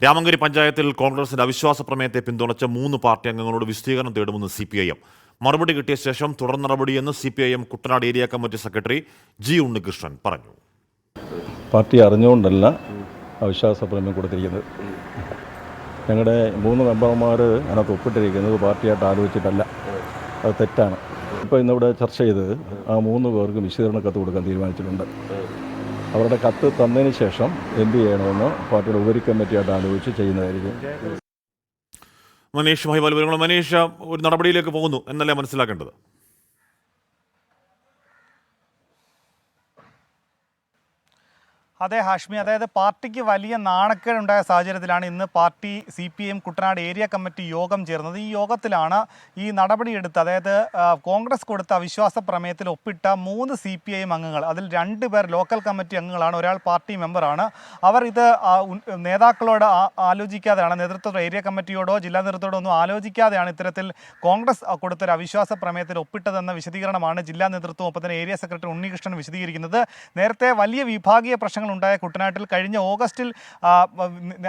രാമങ്കരി പഞ്ചായത്തിൽ കോൺഗ്രസിന്റെ അവിശ്വാസ പ്രമേയത്തെ പിന്തുണച്ച 3 പാർട്ടി അംഗങ്ങളോട് വിശദീകരണം തേടുമെന്ന് CPIM. മറുപടി കിട്ടിയ ശേഷം തുടർ നടപടിയെന്ന് CPIM Kuttanad area committee secretary G. Unnikrishnan പറഞ്ഞു. പാർട്ടി അറിഞ്ഞുകൊണ്ടല്ല അവിശ്വാസ പ്രമേയം കൊടുത്തിരിക്കുന്നത്. ഞങ്ങളുടെ 3 മെമ്പർമാർ അതിനകത്ത് ഒപ്പിട്ടിരിക്കുന്നത് പാർട്ടിയായിട്ട് ആലോചിച്ചിട്ടല്ല. അത് തെറ്റാണ്. ഇപ്പോൾ ഇന്നിവിടെ ചർച്ച ചെയ്ത് ആ 3 പേർക്ക് വിശദീകരണ കത്ത് കൊടുക്കാൻ തീരുമാനിച്ചിട്ടുണ്ട്. അവരുടെ കത്ത് തന്നതിന് ശേഷം എന്ത് ചെയ്യണമെന്ന് പാർട്ടിയുടെ ഉപരി കമ്മിറ്റിയായിട്ട് ആലോചിച്ച് ചെയ്യുന്നതായിരിക്കും. മനീഷ് മനീഷ് ഒരു നടപടിയിലേക്ക് പോകുന്നു എന്നല്ലേ മനസ്സിലാക്കേണ്ടത്? അതെ ഹാഷ്മി, അതായത് പാർട്ടിക്ക് വലിയ നാണക്കേടുണ്ടായ സാഹചര്യത്തിലാണ് ഇന്ന് party CPIM Kuttanad area committee യോഗം ചേർന്നത്. ഈ യോഗത്തിലാണ് ഈ നടപടിയെടുത്ത്, അതായത് കോൺഗ്രസ് കൊടുത്ത അവിശ്വാസ പ്രമേയത്തിൽ ഒപ്പിട്ട 3 CPIM അംഗങ്ങൾ, അതിൽ 2 പേർ ലോക്കൽ കമ്മിറ്റി അംഗങ്ങളാണ്, ഒരാൾ പാർട്ടി മെമ്പറാണ്. അവർ ഇത് നേതാക്കളോട് ആലോചിക്കാതെയാണ്, നേതൃത്വ ഏരിയ കമ്മിറ്റിയോടോ ജില്ലാ നേതൃത്വത്തോടോ ഒന്നും ആലോചിക്കാതെയാണ് ഇത്തരത്തിൽ കോൺഗ്രസ് കൊടുത്തൊരു അവിശ്വാസ പ്രമേയത്തിൽ ഒപ്പിട്ടതെന്ന വിശദീകരണമാണ് ജില്ലാ നേതൃത്വം ഒപ്പം തന്നെ ഏരിയ സെക്രട്ടറി ഉണ്ണികൃഷ്ണൻ വിശദീകരിക്കുന്നത്. നേരത്തെ വലിയ വിഭാഗീയ പ്രശ്നങ്ങൾ ഉണ്ടായ കുട്ടനാട്ടിൽ കഴിഞ്ഞ ഓഗസ്റ്റിൽ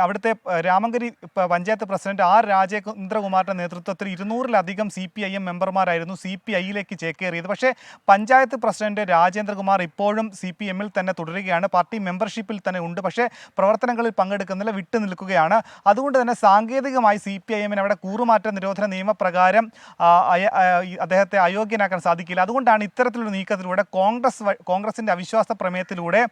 അവിടുത്തെ രാമങ്കരി പഞ്ചായത്ത് പ്രസിഡന്റ് R. രാജേന്ദ്രകുമാറിന്റെ നേതൃത്വത്തിൽ 200-ലധികം CPIM മെമ്പർമാരായിരുന്നു CPIയിലേക്ക് ചേക്കേറിയത്. പക്ഷേ പഞ്ചായത്ത് പ്രസിഡന്റ് രാജേന്ദ്രകുമാർ ഇപ്പോഴും CPMൽ തന്നെ തുടരുകയാണ്, പാർട്ടി മെമ്പർഷിപ്പിൽ തന്നെ ഉണ്ട്. പക്ഷേ പ്രവർത്തനങ്ങളിൽ പങ്കെടുക്കുന്നില്ല, വിട്ടു നിൽക്കുകയാണ്. അതുകൊണ്ട് തന്നെ സാങ്കേതികമായി CPIMന് അവിടെ കൂറുമാറ്റ നിരോധന നിയമപ്രകാരം അദ്ദേഹത്തെ അയോഗ്യനാക്കാൻ സാധിക്കില്ല. അതുകൊണ്ടാണ് ഇത്തരത്തിലൊരു നീക്കത്തിലൂടെ കോൺഗ്രസിന്റെ അവിശ്വാസ പ്രമേയത്തിലൂടെ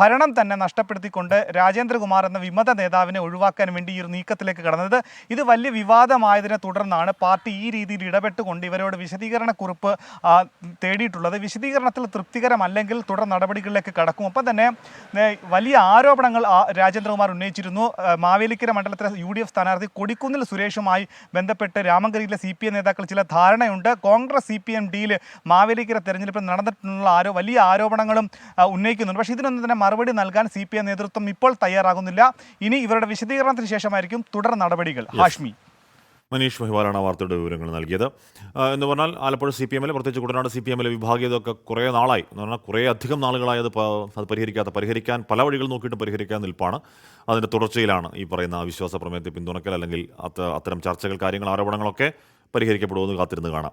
ഭരണം തന്നെ നഷ്ടപ്പെടുത്തിക്കൊണ്ട് രാജേന്ദ്രകുമാർ എന്ന വിമത നേതാവിനെ ഒഴിവാക്കാൻ വേണ്ടി ഈ ഒരു നീക്കത്തിലേക്ക് കടന്നത്. ഇത് വലിയ വിവാദമായതിനെ തുടർന്നാണ് പാർട്ടി ഈ രീതിയിൽ ഇടപെട്ടുകൊണ്ട് ഇവരോട് വിശദീകരണക്കുറിപ്പ് തേടിയിട്ടുള്ളത്. വിശദീകരണത്തിൽ തൃപ്തികരമല്ലെങ്കിൽ തുടർ നടപടികളിലേക്ക് കടക്കും. ഒപ്പം തന്നെ വലിയ ആരോപണങ്ങൾ രാജേന്ദ്രകുമാർ ഉന്നയിച്ചിരുന്നു. മാവേലിക്കര മണ്ഡലത്തിലെ UDF സ്ഥാനാർത്ഥി കൊടിക്കുന്നിൽ സുരേഷുമായി ബന്ധപ്പെട്ട് രാമങ്കരിയിലെ CPI നേതാക്കൾ ചില ധാരണയുണ്ട്. കോൺഗ്രസ് CPM ഡീല് മാവേലിക്കര തെരഞ്ഞെടുപ്പിൽ നടന്നിട്ടുള്ള വലിയ ആരോപണങ്ങളും ഉന്നയിക്കുന്നുണ്ട്. പക്ഷേ ഇതിനൊന്നും തന്നെ മറുപടി നൽകാൻ CPI നേതൃത്വം ഇപ്പോൾ തയ്യാറാകുന്നില്ല. ഇനി ഇവരുടെ വിശദീകരണത്തിന് ശേഷമായിരിക്കും തുടർ നടപടികൾ. ഹാഷ്മി, മനീഷ് മഹിവാലാണ് വാർത്തയുടെ വിവരങ്ങൾ നൽകിയത്. എന്ന് പറഞ്ഞാൽ ആലപ്പുഴ CPMൽ, പ്രത്യേകിച്ച് കുട്ടനാട് CPMലെ വിഭാഗീയതൊക്കെ കുറേ നാളായി, എന്ന് പറഞ്ഞാൽ കുറേ അധികം നാളുകളായി അത് പരിഹരിക്കാൻ പല വഴികൾ നോക്കിയിട്ട് പരിഹരിക്കാൻ നിൽപ്പാണ്. അതിൻ്റെ തുടർച്ചയിലാണ് ഈ പറയുന്ന അവിശ്വാസ പ്രമേയത്തെ പിന്തുണയ്ക്കൽ അല്ലെങ്കിൽ അത്തരം ചർച്ചകൾ, കാര്യങ്ങൾ, ആരോപണങ്ങളൊക്കെ പരിഹരിക്കപ്പെടുമെന്ന് കാത്തിരുന്ന് കാണാം.